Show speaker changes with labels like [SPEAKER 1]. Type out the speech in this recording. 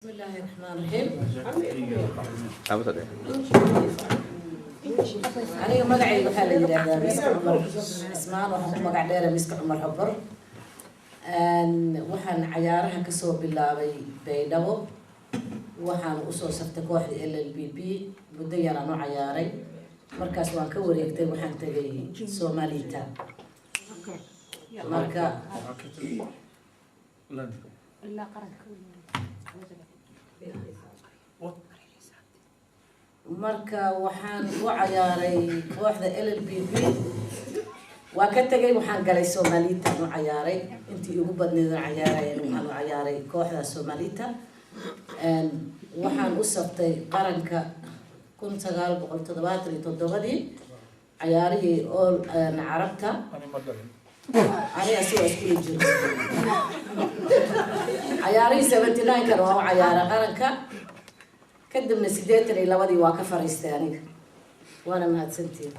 [SPEAKER 1] بسم الله الرحمن الرحيم. أنا مقعي بحال يراهدا مسك عمر اسمان وحكم مقع دير مسك عمر حبر waxaan cayaaraha ka soo bilaabay Baydhabo waxaan u soo saftay kooxda LLBB muddo yar aan u cayaaray markaas waan ka wareegtay waxaan tagay Soomaalida marka waxaan u cayaaray kooxda LLBB waa ka tagay waxaan galay Soomaalida u cayaaray intii ugu badneed cayaarayeen waxaan u cayaaray kooxda Soomaalida waxaan u saftay qaranka 1977 cayaarihii oo Carabta أنا أسوأ كل جزء. عياري 79 كانوا عيارة قرنكا كدمنا سيدات اللي لودي واقف رئيس ثاني وأنا ما هاد سنتين.